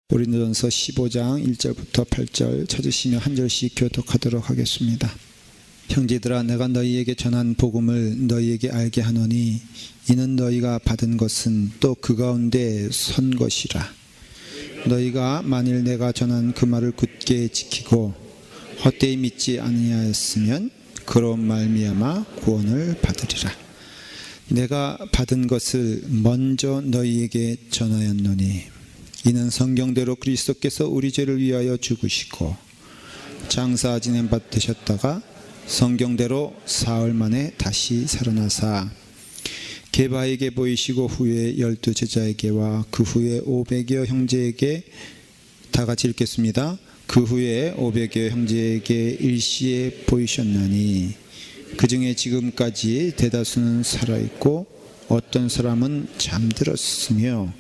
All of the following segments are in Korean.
고린도전서 15장 1절부터 8절 찾으시며 한 절씩 교독하도록 하겠습니다. 형제들아, 내가 너희에게 전한 복음을 너희에게 알게 하노니 이는 너희가 받은 것은 또 그 가운데 선 것이라. 너희가 만일 내가 전한 그 말을 굳게 지키고 헛되이 믿지 아니하였으면 그로 말미암아 구원을 받으리라. 내가 받은 것을 먼저 너희에게 전하였노니 이는 성경대로 그리스도께서 우리 죄를 위하여 죽으시고 장사 지낸 바 되셨다가 성경대로 사흘 만에 다시 살아나사 게바에게 보이시고 후에 12 제자에게와 그 후에 500여 형제에게 다 같이 읽겠습니다. 그 후에 500여 형제에게 일시에 보이셨나니 그 중에 지금까지 대다수는 살아있고 어떤 사람은 잠들었으며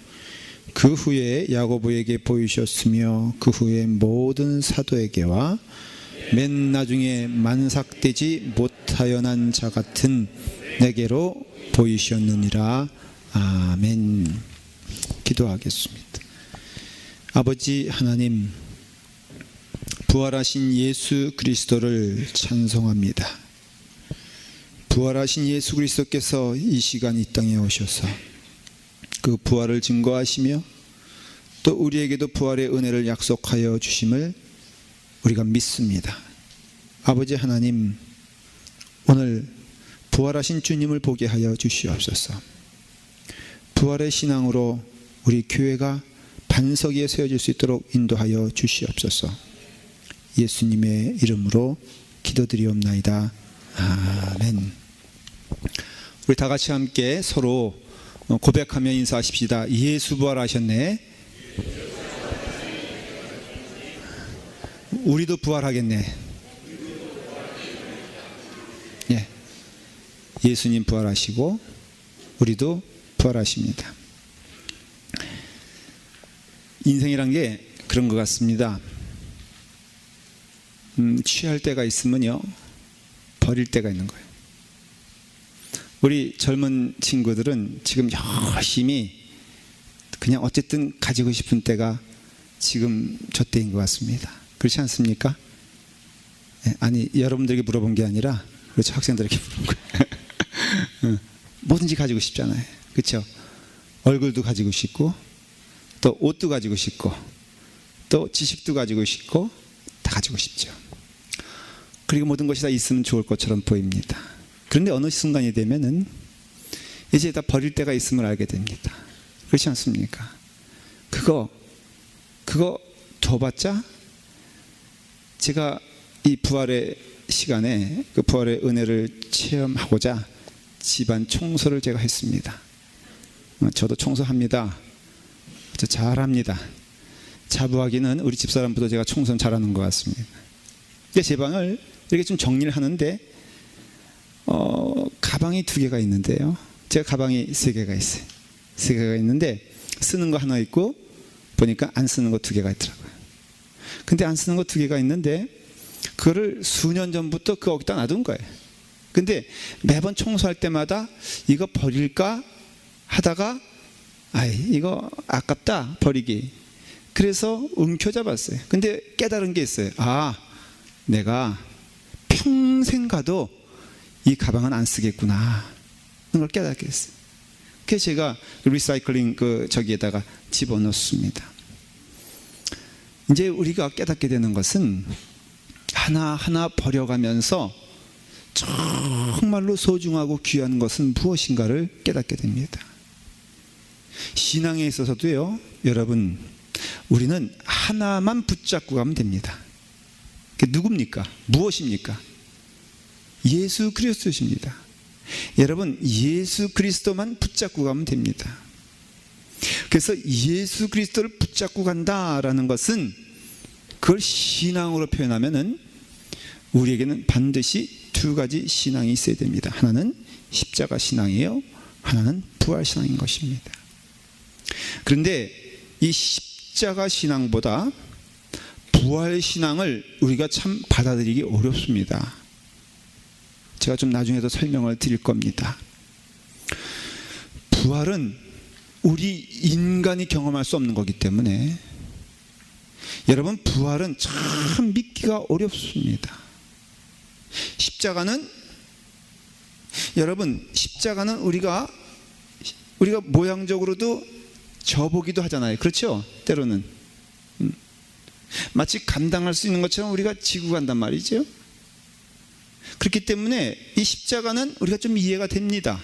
그 후에 야고보에게 보이셨으며 그 후에 모든 사도에게와 맨 나중에 만삭되지 못하여난 자 같은 내게로 보이셨느니라. 아멘. 기도하겠습니다. 아버지 하나님, 부활하신 예수 그리스도를 찬송합니다. 부활하신 예수 그리스도께서 이 시간 이 땅에 오셔서 그 부활을 증거하시며 또 우리에게도 부활의 은혜를 약속하여 주심을 우리가 믿습니다. 아버지 하나님, 오늘 부활하신 주님을 보게 하여 주시옵소서. 부활의 신앙으로 우리 교회가 반석 위에 세워질 수 있도록 인도하여 주시옵소서. 예수님의 이름으로 기도드리옵나이다. 아멘. 우리 다 같이 함께 서로 고백하며 인사하십시다. 예수 부활하셨네. 우리도 부활하겠네. 예. 예수님 부활하시고 우리도 부활하십니다. 인생이란 게 그런 것 같습니다. 취할 때가 있으면요, 버릴 때가 있는 거예요. 우리 젊은 친구들은 지금 열심히 그냥 어쨌든 가지고 싶은 때가 지금 저 때인 것 같습니다. 그렇지 않습니까? 아니, 여러분들에게 물어본 게 아니라 그렇죠, 학생들에게 물어본 거예요. 뭐든지 가지고 싶잖아요. 그렇죠? 얼굴도 가지고 싶고 또 옷도 가지고 싶고 또 지식도 가지고 싶고 다 가지고 싶죠. 그리고 모든 것이 다 있으면 좋을 것처럼 보입니다. 그런데 어느 순간이 되면은 이제 다 버릴 때가 있음을 알게 됩니다. 그렇지 않습니까? 그거 둬봤자, 제가 이 부활의 시간에 그 부활의 은혜를 체험하고자 집안 청소를 제가 했습니다. 저도 청소합니다. 저 잘합니다. 자부하기는 우리 집사람보다 제가 청소는 잘하는 것 같습니다. 제 방을 이렇게 좀 정리를 하는데 가방이 2개가 있는데요, 제가 가방이 3개가 있어요. 3개가 있는데 쓰는 거 하나 있고 보니까 안 쓰는 거 2개가 있더라고요. 근데 안 쓰는 거 2개가 있는데 그거를 수년 전부터 거기다 놔둔 거예요. 근데 매번 청소할 때마다 이거 버릴까 하다가 이거 아깝다 버리기. 그래서 움켜잡았어요. 근데 깨달은 게 있어요. 내가 평생 가도 이 가방은 안 쓰겠구나 그런 걸 깨닫게 했어요. 그래서 제가 리사이클링 저기에다가 집어넣습니다. 이제 우리가 깨닫게 되는 것은 하나하나 버려가면서 정말로 소중하고 귀한 것은 무엇인가를 깨닫게 됩니다. 신앙에 있어서도요, 여러분, 우리는 하나만 붙잡고 가면 됩니다. 그게 누굽니까? 무엇입니까? 예수 그리스도십니다. 여러분, 예수 그리스도만 붙잡고 가면 됩니다. 그래서 예수 그리스도를 붙잡고 간다라는 것은, 그걸 신앙으로 표현하면은 우리에게는 반드시 2가지 신앙이 있어야 됩니다. 하나는 십자가 신앙이에요, 하나는 부활 신앙인 것입니다. 그런데 이 십자가 신앙보다 부활 신앙을 우리가 참 받아들이기 어렵습니다. 제가 좀 나중에 더 설명을 드릴 겁니다. 부활은 우리 인간이 경험할 수 없는 거기 때문에 여러분, 부활은 참 믿기가 어렵습니다. 십자가는, 여러분, 십자가는 우리가 모양적으로도 져보기도 하잖아요. 그렇죠? 때로는 마치 감당할 수 있는 것처럼 우리가 지고 간단 말이죠. 그렇기 때문에 이 십자가는 우리가 좀 이해가 됩니다.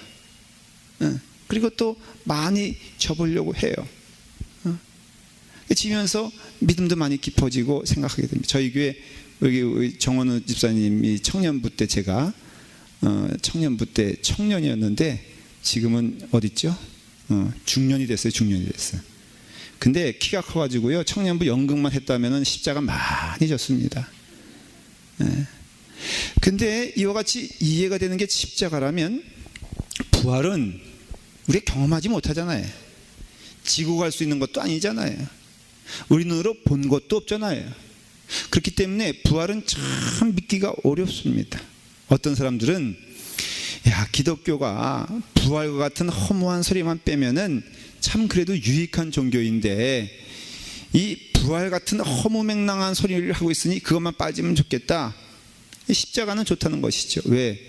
그리고 또 많이 져보려고 해요. 지면서 믿음도 많이 깊어지고 생각하게 됩니다. 저희 교회 여기 정원우 집사님이 청년부 때, 제가 청년부 때 청년이었는데 지금은 어디 있죠? 중년이 됐어요. 중년이 됐어요. 근데 키가 커가지고요, 청년부 연극만 했다면은 십자가 많이 졌습니다. 근데 이와 같이 이해가 되는 게, 십자가라면 부활은 우리가 경험하지 못하잖아요. 지고 갈 수 있는 것도 아니잖아요. 우리 눈으로 본 것도 없잖아요. 그렇기 때문에 부활은 참 믿기가 어렵습니다. 어떤 사람들은, 야, 기독교가 부활과 같은 허무한 소리만 빼면은 참 그래도 유익한 종교인데, 이 부활 같은 허무맹랑한 소리를 하고 있으니 그것만 빠지면 좋겠다. 십자가는 좋다는 것이죠. 왜?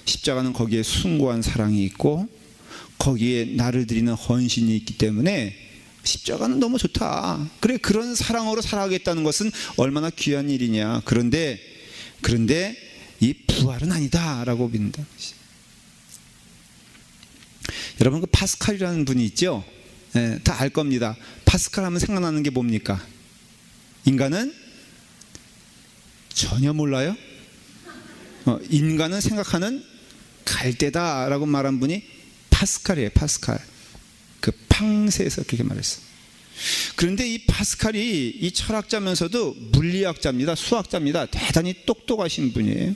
십자가는 거기에 숭고한 사랑이 있고 거기에 나를 드리는 헌신이 있기 때문에 십자가는 너무 좋다. 그래, 그런 사랑으로 살아가겠다는 것은 얼마나 귀한 일이냐. 그런데 이 부활은 아니다라고 믿는다는 것이. 여러분, 그 파스칼이라는 분이 있죠. 다 알 겁니다. 파스칼 하면 생각나는 게 뭡니까? 인간은 전혀 몰라요. 인간은 생각하는 갈대다라고 말한 분이 파스칼이에요. 파스칼. 그 팡세에서 그렇게 말했어요. 그런데 이 파스칼이 이 철학자면서도 물리학자입니다. 수학자입니다. 대단히 똑똑하신 분이에요.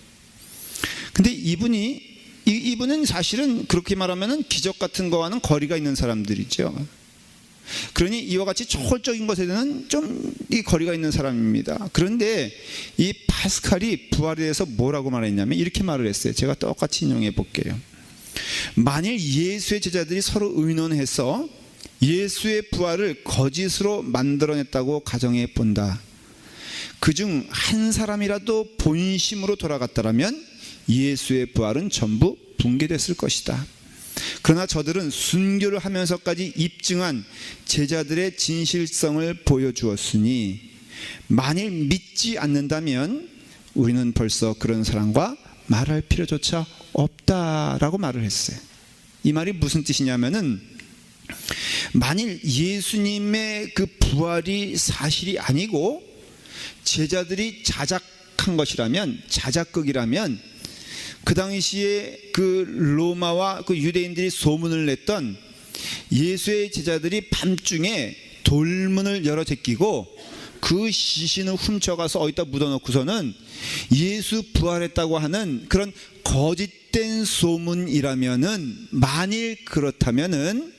근데 이분은 사실은 그렇게 말하면은 기적 같은 거와는 거리가 있는 사람들이죠. 그러니 이와 같이 초월적인 것에는 좀 이 거리가 있는 사람입니다. 그런데 이 파스칼이 부활에 대해서 뭐라고 말했냐면 이렇게 말을 했어요. 제가 똑같이 인용해 볼게요. 만일 예수의 제자들이 서로 의논해서 예수의 부활을 거짓으로 만들어냈다고 가정해 본다. 그중 한 사람이라도 본심으로 돌아갔다라면 예수의 부활은 전부 붕괴됐을 것이다. 그러나 저들은 순교를 하면서까지 입증한 제자들의 진실성을 보여주었으니 만일 믿지 않는다면 우리는 벌써 그런 사람과 말할 필요조차 없다라고 말을 했어요. 이 말이 무슨 뜻이냐면은, 만일 예수님의 그 부활이 사실이 아니고 제자들이 자작한 것이라면, 자작극이라면, 그 당시에 그 로마와 그 유대인들이 소문을 냈던 예수의 제자들이 밤중에 돌문을 열어 제끼고 그 시신을 훔쳐가서 어디다 묻어놓고서는 예수 부활했다고 하는 그런 거짓된 소문이라면은, 만일 그렇다면은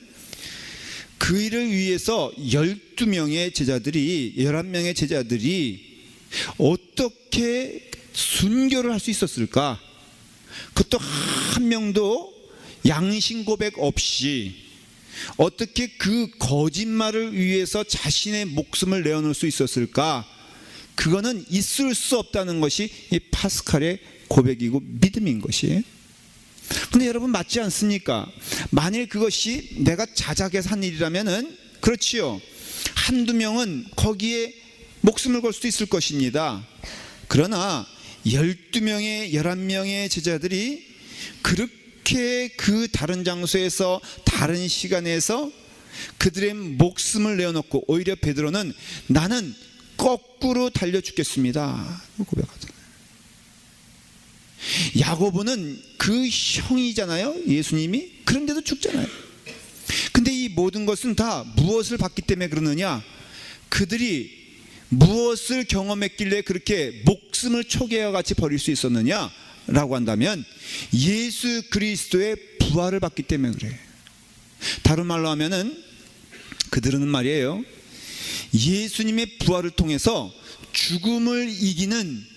그 일을 위해서 12명의 제자들이, 11명의 제자들이 어떻게 순교를 할 수 있었을까? 그것도 한 명도 양심 고백 없이 어떻게 그 거짓말을 위해서 자신의 목숨을 내어놓을 수 있었을까? 그거는 있을 수 없다는 것이 이 파스칼의 고백이고 믿음인 것이에요. 근데 여러분, 맞지 않습니까? 만일 그것이 내가 자작해서 한 일이라면은 그렇지요, 한두 명은 거기에 목숨을 걸 수도 있을 것입니다. 그러나 12명의 11명의 제자들이 그렇게 그 다른 장소에서 다른 시간에서 그들의 목숨을 내어놓고, 오히려 베드로는 나는 거꾸로 달려 죽겠습니다 고백하잖아요. 야고보는 그 형이잖아요, 예수님이. 그런데도 죽잖아요. 근데 이 모든 것은 다 무엇을 봤기 때문에 그러느냐? 그들이 무엇을 경험했길래 그렇게 목숨을 초계와 같이 버릴 수 있었느냐 라고 한다면, 예수 그리스도의 부활을 봤기 때문에 그래요. 다른 말로 하면은 그들은 말이에요, 예수님의 부활을 통해서 죽음을 이기는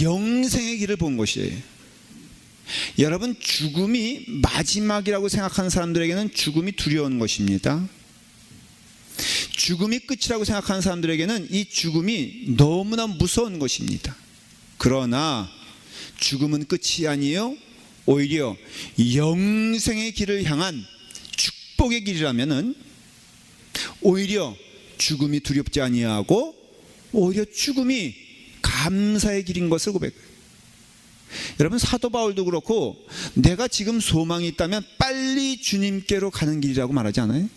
영생의 길을 본 것이에요. 여러분, 죽음이 마지막이라고 생각하는 사람들에게는 죽음이 두려운 것입니다. 죽음이 끝이라고 생각하는 사람들에게는 이 죽음이 너무나 무서운 것입니다. 그러나 죽음은 끝이 아니요 오히려 영생의 길을 향한 축복의 길이라면은 오히려 죽음이 두렵지 아니하고 오히려 죽음이 감사의 길인 것을 고백해요. 여러분, 사도 바울도 그렇고 내가 지금 소망이 있다면 빨리 주님께로 가는 길이라고 말하지 않아요?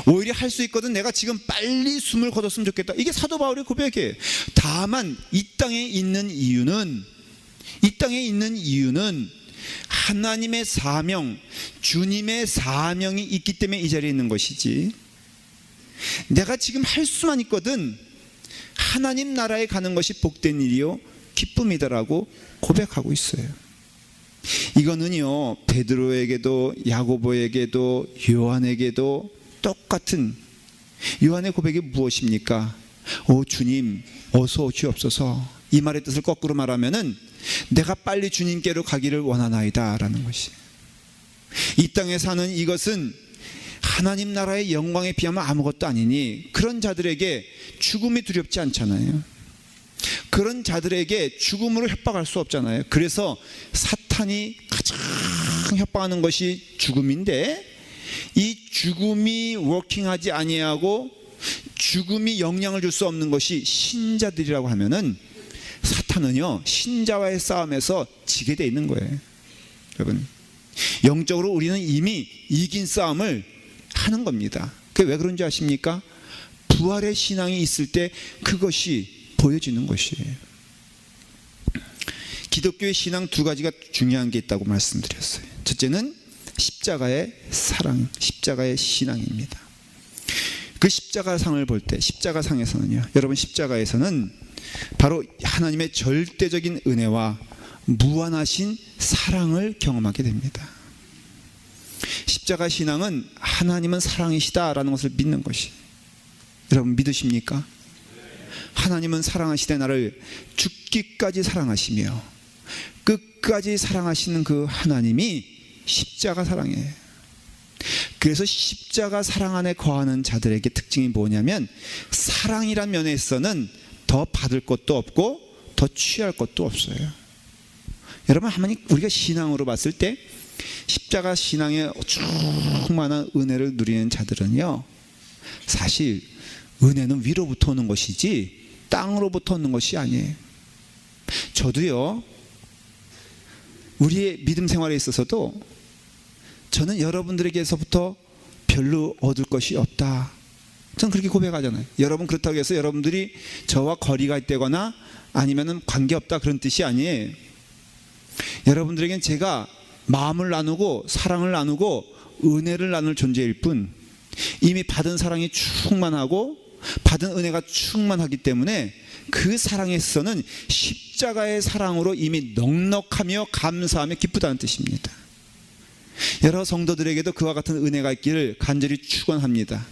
오히려 할 수 있거든, 내가 지금 빨리 숨을 거뒀으면 좋겠다. 이게 사도 바울의 고백이에요. 다만 이 땅에 있는 이유는 하나님의 사명, 주님의 사명이 있기 때문에 이 자리에 있는 것이지, 내가 지금 할 수만 있거든 하나님 나라에 가는 것이 복된 일이요 기쁨이다라고 고백하고 있어요. 이거는요, 베드로에게도 야고보에게도 요한에게도 똑같은, 요한의 고백이 무엇입니까? 오 주님 어서 오시옵소서. 이 말의 뜻을 거꾸로 말하면은 내가 빨리 주님께로 가기를 원하나이다 라는 것이. 이 땅에 사는 이것은 하나님 나라의 영광에 비하면 아무것도 아니니 그런 자들에게 죽음이 두렵지 않잖아요. 그런 자들에게 죽음으로 협박할 수 없잖아요. 그래서 사탄이 가장 협박하는 것이 죽음인데, 이 죽음이 워킹하지 아니하고 죽음이 영향을 줄 수 없는 것이 신자들이라고 하면은 사탄은요 신자와의 싸움에서 지게 돼 있는 거예요. 여러분, 영적으로 우리는 이미 이긴 싸움을 하는 겁니다. 그게 왜 그런지 아십니까? 부활의 신앙이 있을 때 그것이 보여지는 것이에요. 기독교의 신앙 두 가지가 중요한 게 있다고 말씀드렸어요. 첫째는 십자가의 사랑, 십자가의 신앙입니다. 그 십자가상을 볼 때, 십자가상에서는요, 여러분, 십자가에서는 바로 하나님의 절대적인 은혜와 무한하신 사랑을 경험하게 됩니다. 십자가 신앙은 하나님은 사랑이시다라는 것을 믿는 것이. 여러분 믿으십니까? 하나님은 사랑하시되 나를 죽기까지 사랑하시며 끝까지 사랑하시는 그 하나님이 십자가 사랑이에요. 그래서 십자가 사랑 안에 거하는 자들에게 특징이 뭐냐면, 사랑이란 면에서는 더 받을 것도 없고 더 취할 것도 없어요. 여러분, 하나님, 우리가 신앙으로 봤을 때 십자가 신앙에 충만한 은혜를 누리는 자들은요, 사실 은혜는 위로부터 오는 것이지 땅으로부터 오는 것이 아니에요. 저도요, 우리의 믿음 생활에 있어서도 저는 여러분들에게서부터 별로 얻을 것이 없다, 저는 그렇게 고백하잖아요. 여러분, 그렇다고 해서 여러분들이 저와 거리가 있다거나 아니면은 관계없다 그런 뜻이 아니에요. 여러분들에겐 제가 마음을 나누고 사랑을 나누고 은혜를 나눌 존재일 뿐, 이미 받은 사랑이 충만하고 받은 은혜가 충만하기 때문에 그 사랑에서는 십자가의 사랑으로 이미 넉넉하며 감사하며 기쁘다는 뜻입니다. 여러 성도들에게도 그와 같은 은혜가 있기를 간절히 축원합니다.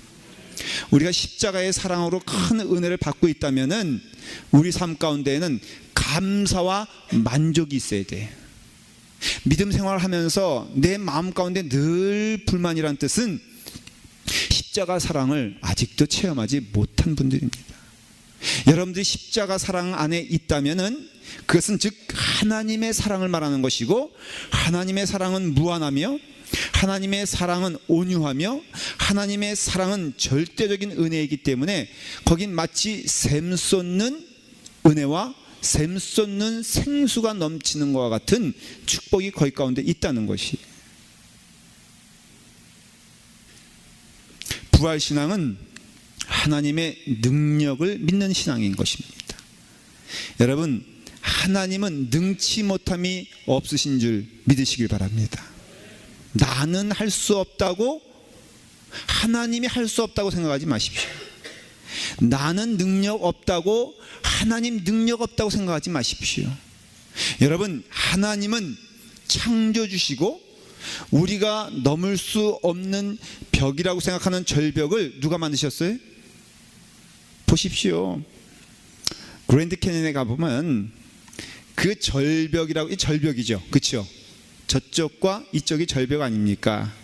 우리가 십자가의 사랑으로 큰 은혜를 받고 있다면은 우리 삶 가운데에는 감사와 만족이 있어야 돼. 믿음 생활을 하면서 내 마음 가운데 늘 불만이란 뜻은 십자가 사랑을 아직도 체험하지 못한 분들입니다. 여러분들이 십자가 사랑 안에 있다면은 그것은 즉 하나님의 사랑을 말하는 것이고, 하나님의 사랑은 무한하며 하나님의 사랑은 온유하며 하나님의 사랑은 절대적인 은혜이기 때문에 거긴 마치 샘솟는 은혜와 샘솟는 생수가 넘치는 것과 같은 축복이 거기 가운데 있다는 것이. 부활신앙은 하나님의 능력을 믿는 신앙인 것입니다. 여러분, 하나님은 능치 못함이 없으신 줄 믿으시길 바랍니다. 나는 할 수 없다고, 하나님이 할 수 없다고 생각하지 마십시오. 나는 능력 없다고, 하나님 능력 없다고 생각하지 마십시오. 여러분, 하나님은 창조주시고 우리가 넘을 수 없는 벽이라고 생각하는 절벽을 누가 만드셨어요? 보십시오. 그랜드 캐니언에 가보면 그 절벽이라고, 이 절벽이죠, 그렇죠? 저쪽과 이쪽이 절벽 아닙니까?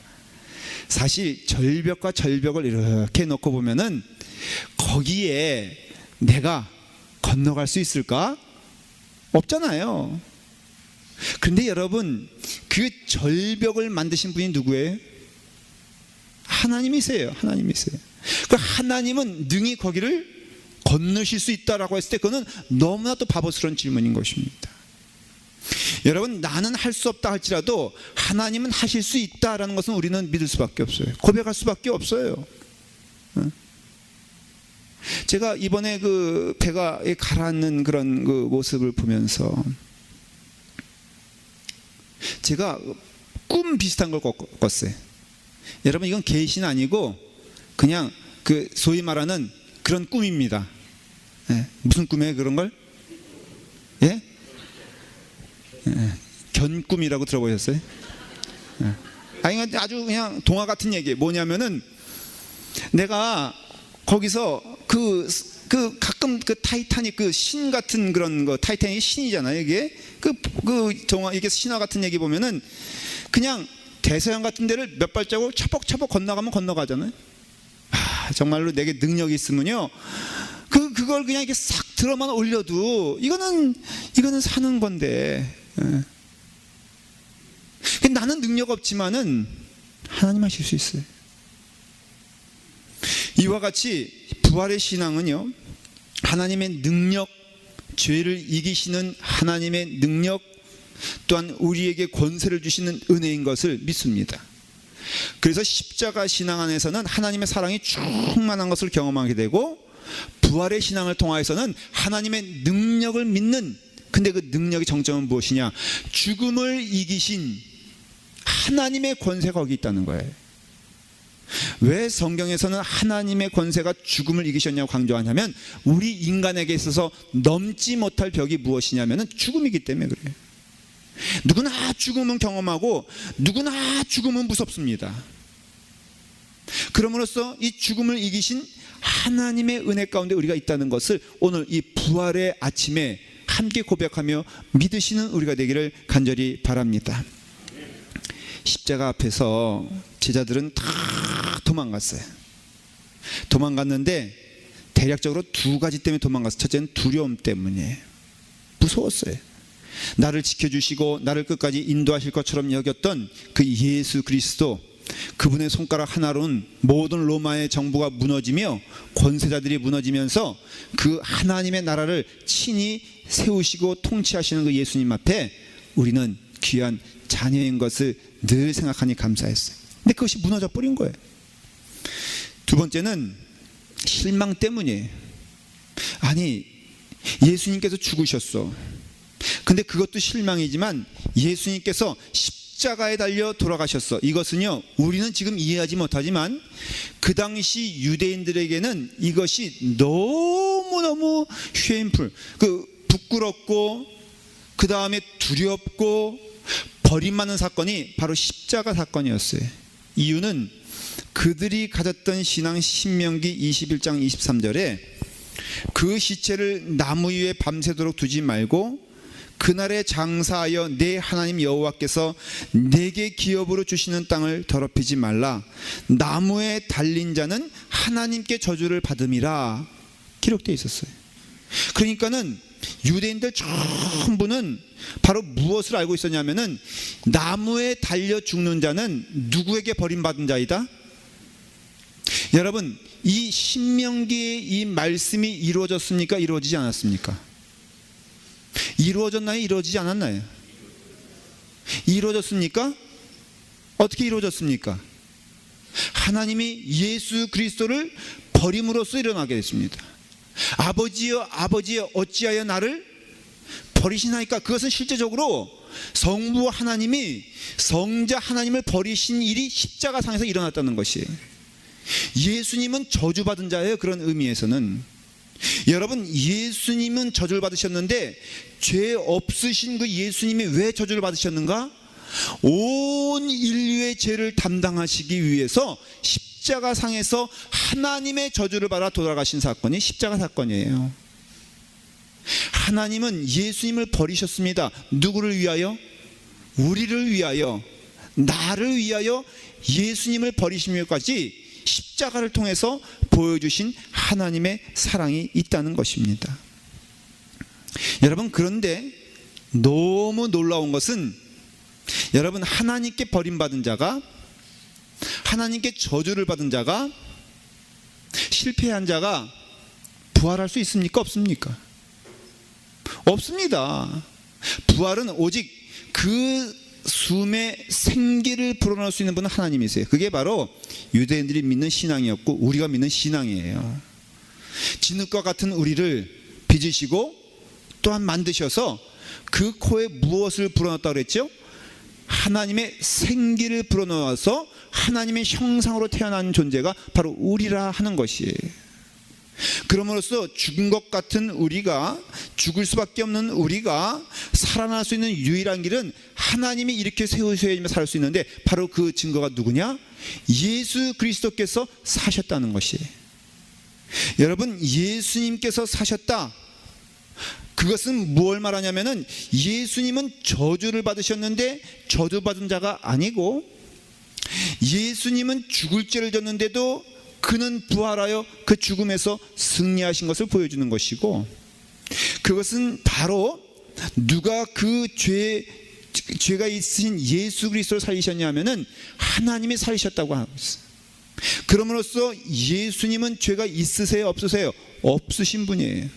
사실 절벽과 절벽을 이렇게 놓고 보면은 거기에 내가 건너갈 수 있을까? 없잖아요. 그런데 여러분, 그 절벽을 만드신 분이 누구예요? 하나님이세요. 하나님이세요. 그 하나님은 능히 거기를 건너실 수 있다라고 했을 때 그거는 너무나도 바보스러운 질문인 것입니다. 여러분, 나는 할 수 없다 할지라도 하나님은 하실 수 있다라는 것은 우리는 믿을 수밖에 없어요. 고백할 수밖에 없어요. 제가 이번에 그 배가 가라앉는 그런 그 모습을 보면서 제가 꿈 비슷한 걸 꿨어요. 여러분, 이건 계시는 아니고 그냥 그 소위 말하는 그런 꿈입니다. 예, 무슨 꿈이에요, 그런 걸? 예? 견꿈이라고 들어보셨어요? 예. 아니, 아주 그냥 동화 같은 얘기예요. 뭐냐면은 내가 거기서 그 가끔 그 타이타닉 그 신 같은 그런 거, 타이타닉이 신이잖아요. 이게 그 동화, 이게 신화 같은 얘기 보면은 그냥 대서양 같은 데를 몇 발자국 차벅차벅 건너가면 건너가잖아요. 아, 정말로 내게 능력이 있으면요, 그걸 그냥 이렇게 싹 들어만 올려도 이거는 사는 건데. 예. 나는 능력 없지만은 하나님 하실 수 있어요. 이와 같이 부활의 신앙은요, 하나님의 능력, 죄를 이기시는 하나님의 능력, 또한 우리에게 권세를 주시는 은혜인 것을 믿습니다. 그래서 십자가 신앙 안에서는 하나님의 사랑이 충만한 것을 경험하게 되고, 부활의 신앙을 통하여서는 하나님의 능력을 믿는, 근데 그 능력의 정점은 무엇이냐? 죽음을 이기신 하나님의 권세가 거기 있다는 거예요. 왜 성경에서는 하나님의 권세가 죽음을 이기셨냐고 강조하냐면, 우리 인간에게 있어서 넘지 못할 벽이 무엇이냐면 죽음이기 때문에 그래요. 누구나 죽음은 경험하고 누구나 죽음은 무섭습니다. 그럼으로써 이 죽음을 이기신 하나님의 은혜 가운데 우리가 있다는 것을 오늘 이 부활의 아침에 함께 고백하며 믿으시는 우리가 되기를 간절히 바랍니다. 십자가 앞에서 제자들은 다 도망갔어요. 도망갔는데 대략적으로 두 가지 때문에 도망갔어요. 첫째는 두려움 때문이에요. 무서웠어요. 나를 지켜주시고 나를 끝까지 인도하실 것처럼 여겼던 그 예수 그리스도, 그분의 손가락 하나로는 모든 로마의 정부가 무너지며 권세자들이 무너지면서 그 하나님의 나라를 친히 세우시고 통치하시는 그 예수님 앞에 우리는 귀한 자녀인 것을 늘 생각하니 감사했어요. 근데 그것이 무너져 버린 거예요. 두 번째는 실망 때문이에요. 아니, 예수님께서 죽으셨어. 근데 그것도 실망이지만 예수님께서 십자가에 달려 돌아가셨어. 이것은요, 우리는 지금 이해하지 못하지만 그 당시 유대인들에게는 이것이 너무너무 쉐임풀, 부끄럽고 그 다음에 두렵고 버림받는 사건이 바로 십자가 사건이었어요. 이유는 그들이 가졌던 신앙, 신명기 21장 23절에 그 시체를 나무 위에 밤새도록 두지 말고 그날에 장사하여 내 하나님 여호와께서 내게 기업으로 주시는 땅을 더럽히지 말라. 나무에 달린 자는 하나님께 저주를 받음이라 기록되어 있었어요. 그러니까는 유대인들 전부는 바로 무엇을 알고 있었냐면은 나무에 달려 죽는 자는 누구에게 버림받은 자이다? 여러분, 이 신명기의 이 말씀이 이루어졌습니까? 이루어지지 않았습니까? 이루어졌나요? 이루어지지 않았나요? 이루어졌습니까? 어떻게 이루어졌습니까? 하나님이 예수 그리스도를 버림으로써 일어나게 됐습니다. 아버지여 아버지여 어찌하여 나를 버리시나이까? 그것은 실제적으로 성부 하나님이 성자 하나님을 버리신 일이 십자가상에서 일어났다는 것이에요. 예수님은 저주받은 자예요. 그런 의미에서는. 여러분, 예수님은 저주를 받으셨는데 죄 없으신 그 예수님이 왜 저주를 받으셨는가? 온 인류의 죄를 담당하시기 위해서 십자가상에서 하나님의 저주를 받아 돌아가신 사건이 십자가 사건이에요. 하나님은 예수님을 버리셨습니다. 누구를 위하여? 우리를 위하여, 나를 위하여 예수님을 버리시면까지 십자가를 통해서 보여주신 하나님의 사랑이 있다는 것입니다. 여러분, 그런데 너무 놀라운 것은 여러분, 하나님께 버림받은 자가, 하나님께 저주를 받은 자가, 실패한 자가 부활할 수 있습니까? 없습니까? 없습니다. 부활은 오직 그 숨에 생기를 불어넣을 수 있는 분은 하나님이세요. 그게 바로 유대인들이 믿는 신앙이었고 우리가 믿는 신앙이에요. 진흙과 같은 우리를 빚으시고 또한 만드셔서 그 코에 무엇을 불어넣었다고 그랬죠? 하나님의 생기를 불어넣어서 하나님의 형상으로 태어난 존재가 바로 우리라 하는 것이에요. 그럼으로써 죽은 것 같은 우리가, 죽을 수밖에 없는 우리가 살아날 수 있는 유일한 길은 하나님이 이렇게 세우셔야지만 살 수 있는데, 바로 그 증거가 누구냐? 예수 그리스도께서 사셨다는 것이에요. 여러분, 예수님께서 사셨다, 그것은 뭘 말하냐면은 예수님은 저주를 받으셨는데 저주받은 자가 아니고, 예수님은 죽을 죄를 졌는데도 그는 부활하여 그 죽음에서 승리하신 것을 보여주는 것이고, 그것은 바로 누가 그 죄가 있으신 예수 그리스도를 살리셨냐 하면은 하나님이 살리셨다고 하고 있어요. 그럼으로써 예수님은 죄가 있으세요? 없으세요? 없으신 분이에요.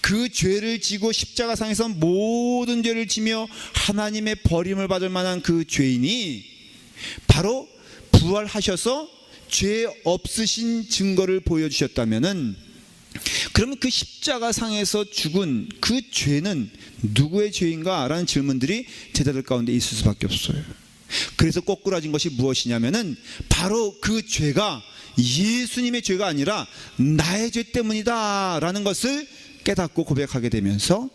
그 죄를 지고 십자가상에서 모든 죄를 지며 하나님의 버림을 받을 만한 그 죄인이 바로 부활하셔서 죄 없으신 증거를 보여주셨다면은, 그러면 그 십자가상에서 죽은 그 죄는 누구의 죄인가? 라는 질문들이 제자들 가운데 있을 수밖에 없어요. 그래서 꼬꾸라진 것이 무엇이냐면은 바로 그 죄가 예수님의 죄가 아니라 나의 죄 때문이다 라는 것을 깨닫고 고백하게 되면서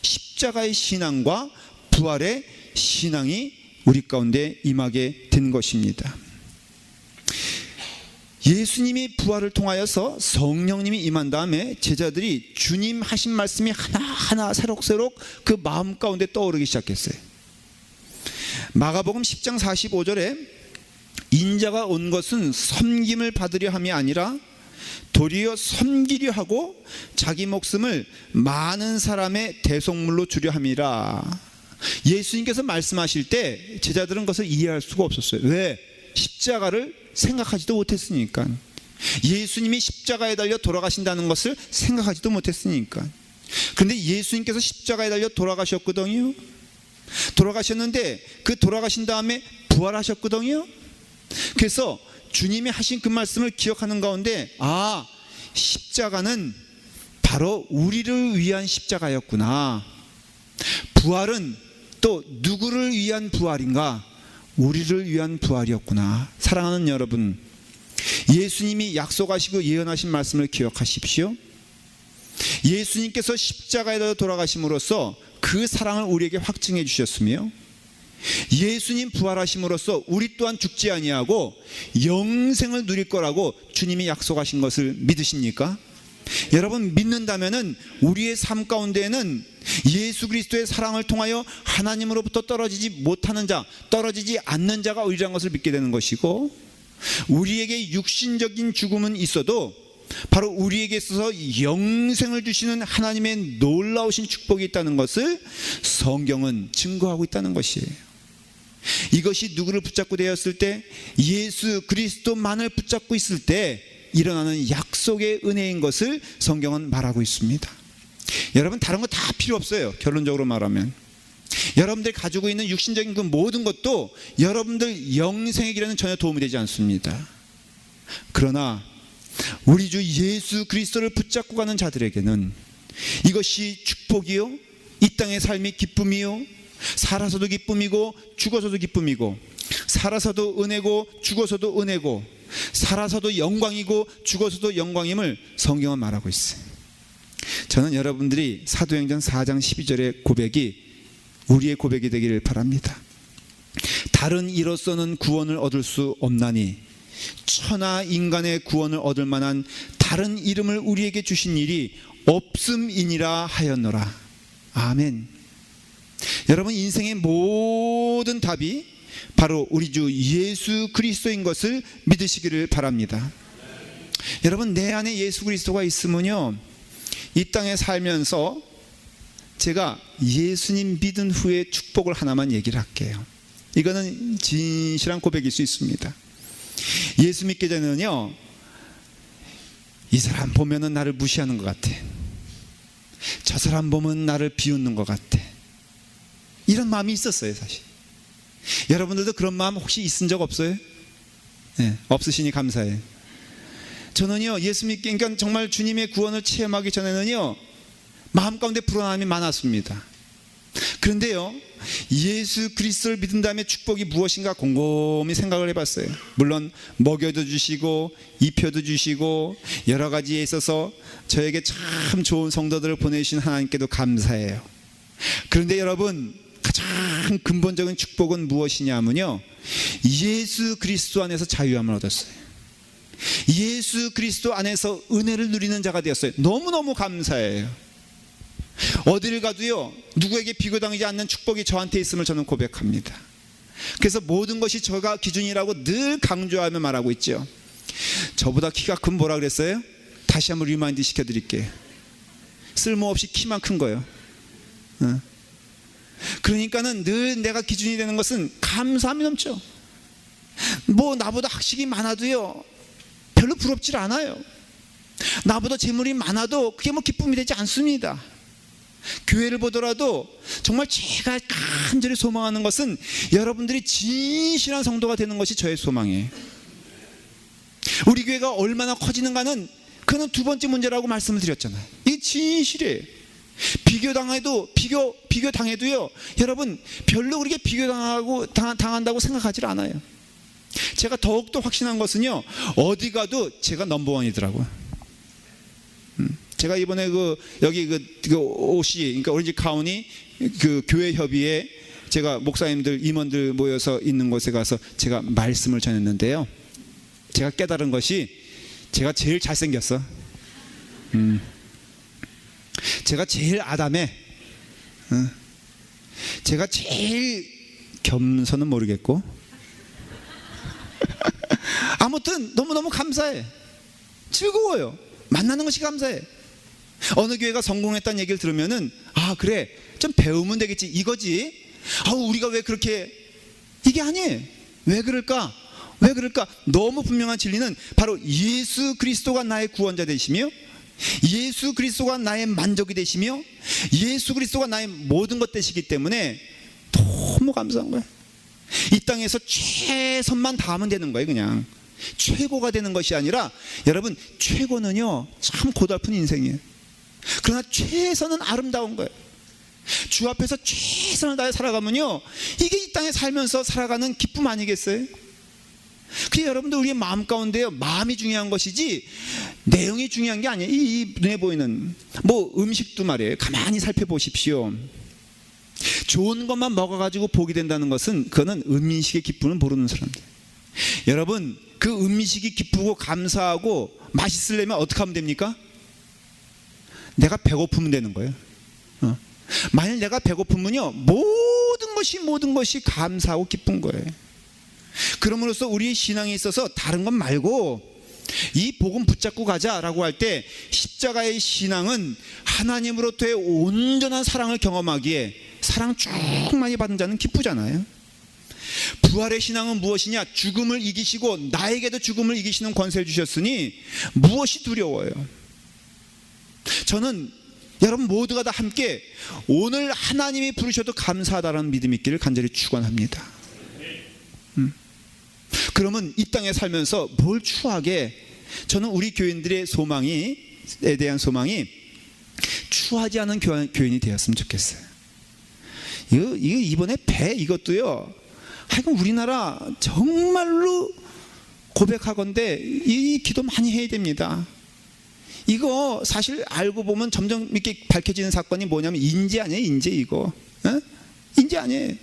십자가의 신앙과 부활의 신앙이 우리 가운데 임하게 된 것입니다. 예수님이 부활을 통하여서 성령님이 임한 다음에 제자들이 주님 하신 말씀이 하나하나 새록새록 그 마음 가운데 떠오르기 시작했어요. 마가복음 10장 45절에 인자가 온 것은 섬김을 받으려 함이 아니라 도리어 섬기려 하고 자기 목숨을 많은 사람의 대속물로 주려 함이라. 예수님께서 말씀하실 때 제자들은 그것을 이해할 수가 없었어요. 왜? 십자가를 생각하지도 못했으니까. 예수님이 십자가에 달려 돌아가신다는 것을 생각하지도 못했으니까. 그런데 예수님께서 십자가에 달려 돌아가셨거든요. 돌아가셨는데 그 돌아가신 다음에 부활하셨거든요. 그래서 주님이 하신 그 말씀을 기억하는 가운데, 아, 십자가는 바로 우리를 위한 십자가였구나. 부활은 또 누구를 위한 부활인가? 우리를 위한 부활이었구나. 사랑하는 여러분, 예수님이 약속하시고 예언하신 말씀을 기억하십시오. 예수님께서 십자가에 돌아가심으로써 그 사랑을 우리에게 확증해 주셨으며, 예수님 부활하심으로써 우리 또한 죽지 아니하고 영생을 누릴 거라고 주님이 약속하신 것을 믿으십니까? 여러분, 믿는다면은 우리의 삶 가운데에는 예수 그리스도의 사랑을 통하여 하나님으로부터 떨어지지 못하는 자, 떨어지지 않는 자가 우리라는 것을 믿게 되는 것이고, 우리에게 육신적인 죽음은 있어도 바로 우리에게 있어서 영생을 주시는 하나님의 놀라우신 축복이 있다는 것을 성경은 증거하고 있다는 것이에요. 이것이 누구를 붙잡고 되었을 때? 예수 그리스도만을 붙잡고 있을 때 일어나는 약속의 은혜인 것을 성경은 말하고 있습니다. 여러분, 다른 거 다 필요 없어요. 결론적으로 말하면 여러분들이 가지고 있는 육신적인 그 모든 것도 여러분들 영생의 길에는 전혀 도움이 되지 않습니다. 그러나 우리 주 예수 그리스도를 붙잡고 가는 자들에게는 이것이 축복이요, 이 땅의 삶이 기쁨이요, 살아서도 기쁨이고 죽어서도 기쁨이고, 살아서도 은혜고 죽어서도 은혜고, 살아서도 영광이고 죽어서도 영광임을 성경은 말하고 있어요. 저는 여러분들이 사도행전 4장 12절의 고백이 우리의 고백이 되기를 바랍니다. 다른 이로서는 구원을 얻을 수 없나니 천하 인간의 구원을 얻을 만한 다른 이름을 우리에게 주신 일이 없음이니라 하였노라. 아멘. 여러분, 인생의 모든 답이 바로 우리 주 예수 그리스도인 것을 믿으시기를 바랍니다. 여러분, 내 안에 예수 그리스도가 있으면요, 이 땅에 살면서 제가 예수님 믿은 후에 축복을 하나만 얘기를 할게요. 이거는 진실한 고백일 수 있습니다. 예수 믿기 전에는요, 이 사람 보면은 나를 무시하는 것 같아, 저 사람 보면 나를 비웃는 것 같아, 이런 마음이 있었어요. 사실 여러분들도 그런 마음 혹시 있은 적 없어요? 네, 없으시니 감사해요. 저는요, 예수 믿기, 그러니까 정말 주님의 구원을 체험하기 전에는요, 마음 가운데 불안함이 많았습니다. 그런데요, 예수 그리스도를 믿은 다음에 축복이 무엇인가 곰곰이 생각을 해봤어요. 물론 먹여도 주시고 입혀도 주시고 여러 가지에 있어서 저에게 참 좋은 성도들을 보내주신 하나님께도 감사해요. 그런데 여러분, 가장 근본적인 축복은 무엇이냐면요, 예수 그리스도 안에서 자유함을 얻었어요. 예수 그리스도 안에서 은혜를 누리는 자가 되었어요. 너무너무 감사해요. 어디를 가도요, 누구에게 비교당하지 않는 축복이 저한테 있음을 저는 고백합니다. 그래서 모든 것이 저가 기준이라고 늘 강조하며 말하고 있죠. 저보다 키가 큰 뭐라 그랬어요? 다시 한번 리마인드 시켜드릴게요. 쓸모없이 키만 큰 거예요. 그러니까는 늘 내가 기준이 되는 것은 감사함이 넘쳐. 뭐 나보다 학식이 많아도요, 별로 부럽질 않아요. 나보다 재물이 많아도 그게 뭐 기쁨이 되지 않습니다. 교회를 보더라도 정말 제가 간절히 소망하는 것은 여러분들이 진실한 성도가 되는 것이 저의 소망이에요. 우리 교회가 얼마나 커지는가는 그는 두 번째 문제라고 말씀을 드렸잖아요. 이게 진실이에요. 비교당해도요, 여러분 별로 우리가 당한다고 생각하지 않아요. 제가 더욱더 확신한 것은요, 어디 가도 제가 넘버원이더라고요. 제가 이번에 여기 OC, 그러니까 오렌지 카운티 교회 협의회, 제가 목사님들, 임원들 모여서 있는 곳에 가서 제가 말씀을 전했는데요, 제가 깨달은 것이 제가 제일 잘생겼어. 제가 제일 아담해. 제가 제일 겸손은 모르겠고 아무튼 너무너무 감사해. 즐거워요. 만나는 것이 감사해. 어느 교회가 성공했다는 얘기를 들으면은, 아 그래, 좀 배우면 되겠지, 이거지. 우리가 왜 그렇게, 이게 아니에요. 왜 그럴까? 너무 분명한 진리는 바로 예수 그리스도가 나의 구원자 되시며, 예수 그리스도가 나의 만족이 되시며, 예수 그리스도가 나의 모든 것 되시기 때문에 너무 감사한 거예요. 이 땅에서 최선만 다하면 되는 거예요. 그냥 최고가 되는 것이 아니라, 여러분 최고는요 참 고달픈 인생이에요. 그러나 최선은 아름다운 거예요. 주 앞에서 최선을 다해 살아가면요, 이게 이 땅에 살면서 살아가는 기쁨 아니겠어요? 그게 여러분들 우리의 마음 가운데요, 마음이 중요한 것이지 내용이 중요한 게 아니에요. 이 눈에 보이는 뭐 음식도 말이에요. 가만히 살펴보십시오. 좋은 것만 먹어가지고 복이 된다는 것은, 그거는 음식의 기쁨을 모르는 사람들. 여러분, 그 음식이 기쁘고 감사하고 맛있으려면 어떻게 하면 됩니까? 내가 배고프면 되는 거예요. 만약 내가 배고프면요, 모든 것이 감사하고 기쁜 거예요. 그럼으로써 우리의 신앙에 있어서 다른 것 말고 이 복음 붙잡고 가자라고 할 때, 십자가의 신앙은 하나님으로부터의 온전한 사랑을 경험하기에 사랑 쭉 많이 받은 자는 기쁘잖아요. 부활의 신앙은 무엇이냐? 죽음을 이기시고 나에게도 죽음을 이기시는 권세를 주셨으니 무엇이 두려워요? 저는 여러분 모두가 다 함께 오늘 하나님이 부르셔도 감사하다라는 믿음이 있기를 간절히 축원합니다. 그러면 이 땅에 살면서 뭘 추하게, 저는 우리 교인들의 에 대한 소망이 추하지 않은 교인이 되었으면 좋겠어요. 이거 이번에 이것도요, 하여간 우리나라 정말로 고백하건대 이 기도 많이 해야 됩니다. 이거 사실 알고 보면 점점 이렇게 밝혀지는 사건이 뭐냐면 인재 아니에요. 인재. 이거 인재 아니에요.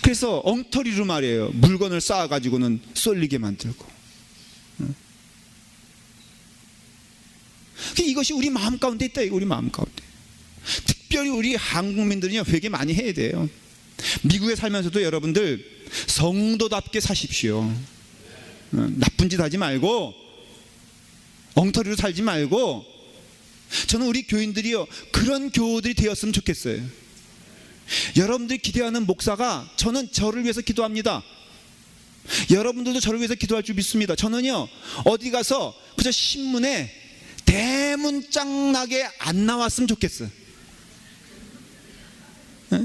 그래서 엉터리로 말이에요, 물건을 쌓아가지고는 쏠리게 만들고. 이것이 우리 마음 가운데 있다. 우리 마음 가운데. 특별히 우리 한국민들은요, 회개 많이 해야 돼요. 미국에 살면서도 여러분들 성도답게 사십시오. 나쁜 짓 하지 말고 엉터리로 살지 말고, 저는 우리 교인들이요 그런 교우들이 되었으면 좋겠어요. 여러분들이 기대하는 목사가, 저는 저를 위해서 기도합니다. 여러분들도 저를 위해서 기도할 줄 믿습니다. 저는요 어디 가서 그저 신문에 대문짝나게 안 나왔으면 좋겠어요.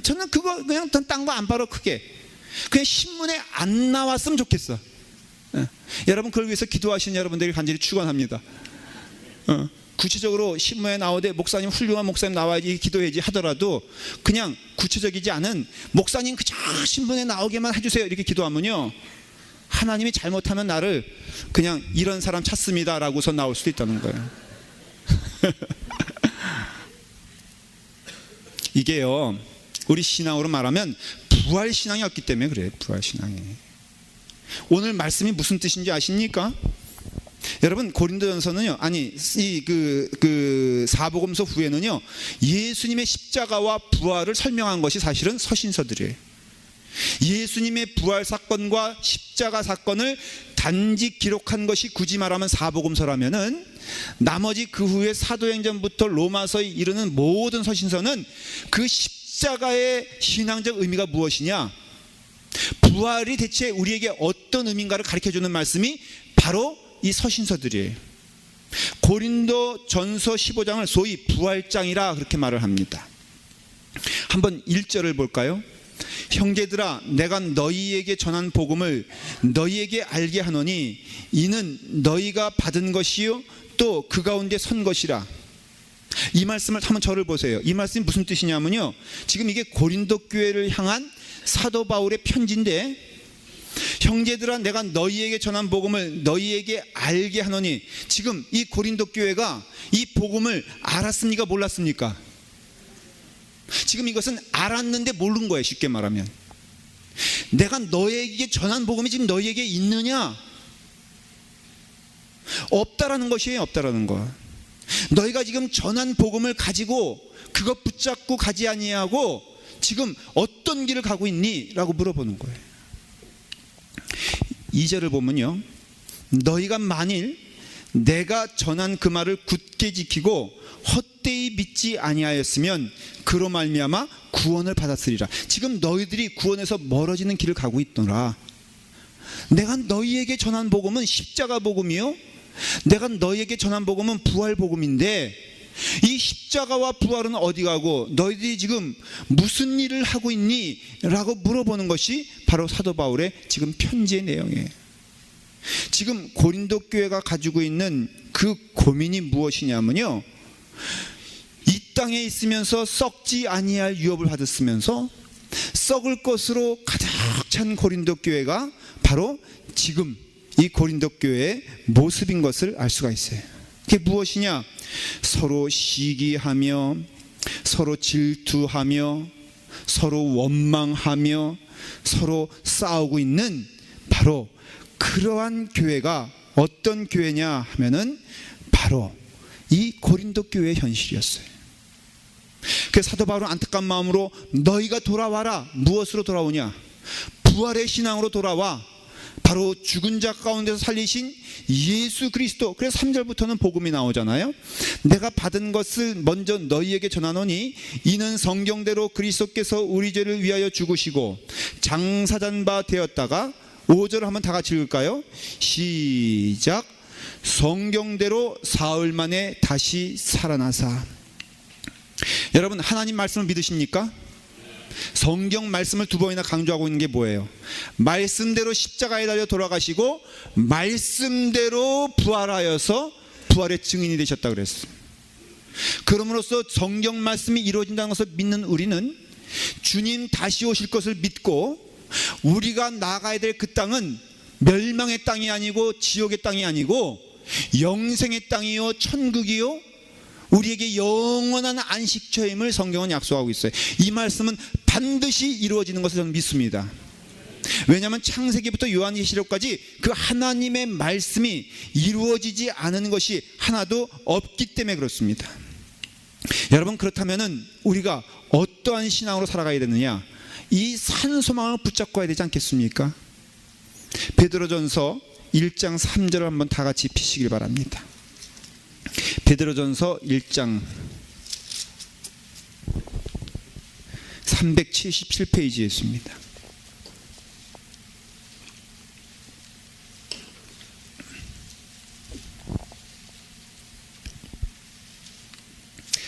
저는 그거 그냥 딴 거 안 바로 크게 그냥 신문에 안 나왔으면 좋겠어. 여러분 그걸 위해서 기도하시는 여러분들이 간절히 축원합니다. 구체적으로 신문에 나오되 목사님, 훌륭한 목사님 나와야지 기도해야지 하더라도 그냥 구체적이지 않은 목사님 그저 신문에 나오게만 해주세요 이렇게 기도하면요, 하나님이 잘못하면 나를 그냥 이런 사람 찾습니다 라고서 나올 수도 있다는 거예요. 이게요 우리 신앙으로 말하면 부활신앙이 없기 때문에 그래요. 부활신앙이. 오늘 말씀이 무슨 뜻인지 아십니까? 여러분 고린도전서는요, 아니 이 사복음서 후에는요 예수님의 십자가와 부활을 설명한 것이 사실은 서신서들이에요. 예수님의 부활 사건과 십자가 사건을 단지 기록한 것이 굳이 말하면 사복음서라면은, 나머지 그 후에 사도행전부터 로마서에 이르는 모든 서신서는 그 십자가의 신앙적 의미가 무엇이냐, 부활이 대체 우리에게 어떤 의미인가를 가르쳐주는 말씀이 바로 이 서신서들이에요. 고린도 전서 15장을 소위 부활장이라 그렇게 말을 합니다. 한번 1절을 볼까요? 형제들아, 내가 너희에게 전한 복음을 너희에게 알게 하노니 이는 너희가 받은 것이요 또 그 가운데 선 것이라. 이 말씀을 한번 저를 보세요. 이 말씀이 무슨 뜻이냐면요, 지금 이게 고린도 교회를 향한 사도 바울의 편지인데, 형제들아 내가 너희에게 전한 복음을 너희에게 알게 하노니, 지금 이 고린도 교회가 이 복음을 알았습니까 몰랐습니까? 지금 이것은 알았는데 모르는 거예요. 쉽게 말하면 내가 너희에게 전한 복음이 지금 너희에게 있느냐? 없다라는 것이에요. 없다라는 거. 너희가 지금 전한 복음을 가지고 그것 붙잡고 가지 아니하고 지금 어떤 길을 가고 있니? 라고 물어보는 거예요. 2절을 보면요, 너희가 만일 내가 전한 그 말을 굳게 지키고 헛되이 믿지 아니하였으면 그로 말미암아 구원을 받았으리라. 지금 너희들이 구원에서 멀어지는 길을 가고 있더라. 내가 너희에게 전한 복음은 십자가 복음이요, 내가 너희에게 전한 복음은 부활 복음인데, 이 십자가와 부활은 어디 가고 너희들이 지금 무슨 일을 하고 있니? 라고 물어보는 것이 바로 사도 바울의 지금 편지의 내용이에요. 지금 고린도 교회가 가지고 있는 그 고민이 무엇이냐면요, 이 땅에 있으면서 썩지 아니할 유업을 받았으면서 썩을 것으로 가득 찬 고린도 교회가 바로 지금 이 고린도 교회의 모습인 것을 알 수가 있어요. 그게 무엇이냐? 서로 시기하며 서로 질투하며 서로 원망하며 서로 싸우고 있는 바로 그러한 교회가 어떤 교회냐 하면은 바로 이 고린도 교회의 현실이었어요. 그래서 사도 바울은 안타까운 마음으로 너희가 돌아와라. 무엇으로 돌아오냐? 부활의 신앙으로 돌아와. 바로 죽은 자 가운데서 살리신 예수 그리스도. 그래서 3절부터는 복음이 나오잖아요. 내가 받은 것을 먼저 너희에게 전하노니 이는 성경대로 그리스도께서 우리 죄를 위하여 죽으시고 장사된 바 되었다가, 5절을 한번 다 같이 읽을까요? 시작. 성경대로 사흘 만에 다시 살아나사. 여러분 하나님 말씀을 믿으십니까? 성경 말씀을 두 번이나 강조하고 있는 게 뭐예요? 말씀대로 십자가에 달려 돌아가시고 말씀대로 부활하여서 부활의 증인이 되셨다 그랬어요. 그럼으로써 성경 말씀이 이루어진다는 것을 믿는 우리는 주님 다시 오실 것을 믿고 우리가 나가야 될 그 땅은 멸망의 땅이 아니고 지옥의 땅이 아니고 영생의 땅이요 천국이요 우리에게 영원한 안식처임을 성경은 약속하고 있어요. 이 말씀은 반드시 이루어지는 것을 저는 믿습니다. 왜냐하면 창세기부터 요한계시록까지 그 하나님의 말씀이 이루어지지 않은 것이 하나도 없기 때문에 그렇습니다. 여러분 그렇다면 우리가 어떠한 신앙으로 살아가야 되느냐? 이 산소망을 붙잡고 가야 되지 않겠습니까? 베드로전서 1장 3절을 한번 다 같이 피시길 바랍니다. 베드로전서 1장 377페이지에 있습니다.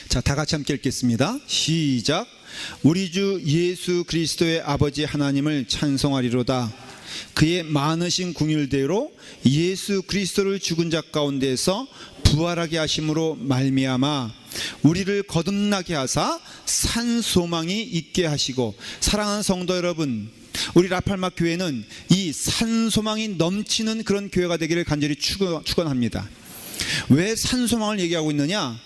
자, 다 같이 함께 읽겠습니다. 시작. 우리 주 예수 그리스도의 아버지 하나님을 찬송하리로다. 그의 많으신 긍휼대로 예수 그리스도를 죽은 자 가운데서 부활하게 하심으로 말미암아 우리를 거듭나게 하사 산 소망이 있게 하시고, 사랑하는 성도 여러분, 우리 라팔마 교회는 이 산 소망이 넘치는 그런 교회가 되기를 간절히 축원합니다. 왜 산 소망을 얘기하고 있느냐?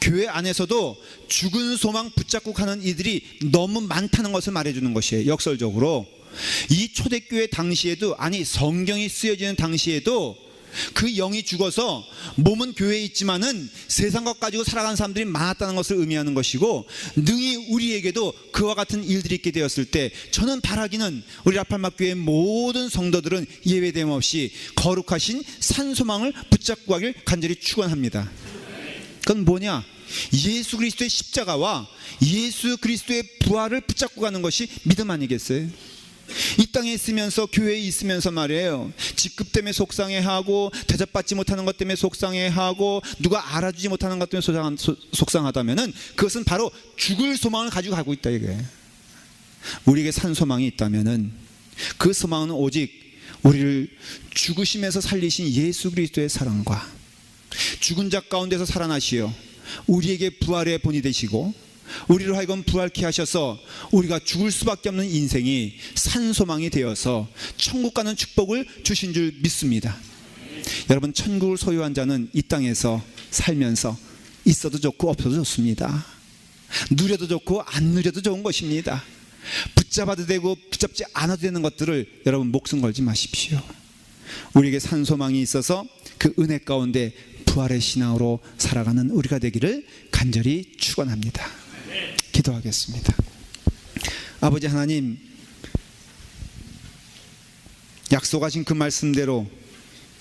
교회 안에서도 죽은 소망 붙잡고 가는 이들이 너무 많다는 것을 말해주는 것이에요. 역설적으로 이 초대교회 당시에도, 아니 성경이 쓰여지는 당시에도 그 영이 죽어서 몸은 교회에 있지만은 세상 것 가지고 살아가는 사람들이 많았다는 것을 의미하는 것이고, 능히 우리에게도 그와 같은 일들이 있게 되었을 때 저는 바라기는 우리 라팔마 교회의 모든 성도들은 예외됨 없이 거룩하신 산소망을 붙잡고 가길 간절히 축원합니다. 그건 뭐냐? 예수 그리스도의 십자가와 예수 그리스도의 부활을 붙잡고 가는 것이 믿음 아니겠어요? 이 땅에 있으면서, 교회에 있으면서 말이에요, 직급 때문에 속상해하고, 대접받지 못하는 것 때문에 속상해하고, 누가 알아주지 못하는 것 때문에 속상하다면은 그것은 바로 죽을 소망을 가지고 가고 있다 이거예요. 우리에게 산 소망이 있다면은 그 소망은 오직 우리를 죽으심에서 살리신 예수 그리스도의 사랑과 죽은 자 가운데서 살아나시어 우리에게 부활의 본이 되시고, 우리로 하여금 부활케 하셔서 우리가 죽을 수밖에 없는 인생이 산소망이 되어서 천국 가는 축복을 주신 줄 믿습니다. 여러분, 천국을 소유한 자는 이 땅에서 살면서 있어도 좋고 없어도 좋습니다. 누려도 좋고 안 누려도 좋은 것입니다. 붙잡아도 되고 붙잡지 않아도 되는 것들을 여러분 목숨 걸지 마십시오. 우리에게 산소망이 있어서 그 은혜 가운데 부활의 신앙으로 살아가는 우리가 되기를 간절히 축원합니다. 기도하겠습니다. 아버지 하나님, 약속하신 그 말씀대로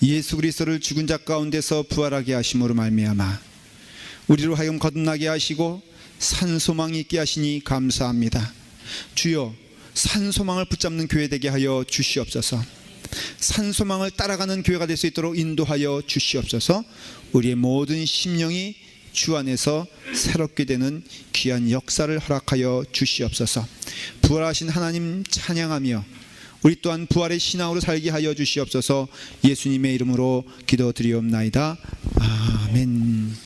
예수 그리스도를 죽은 자 가운데서 부활하게 하심으로 말미암아 우리로 하여금 거듭나게 하시고 산 소망이 있게 하시니 감사합니다. 주여, 산 소망을 붙잡는 교회 되게 하여 주시옵소서. 산 소망을 따라가는 교회가 될 수 있도록 인도하여 주시옵소서. 우리의 모든 심령이 주 안에서 새롭게 되는 귀한 역사를 허락하여 주시옵소서. 부활하신 하나님 찬양하며 우리 또한 부활의 신앙으로 살게 하여 주시옵소서. 예수님의 이름으로 기도드리옵나이다. 아멘.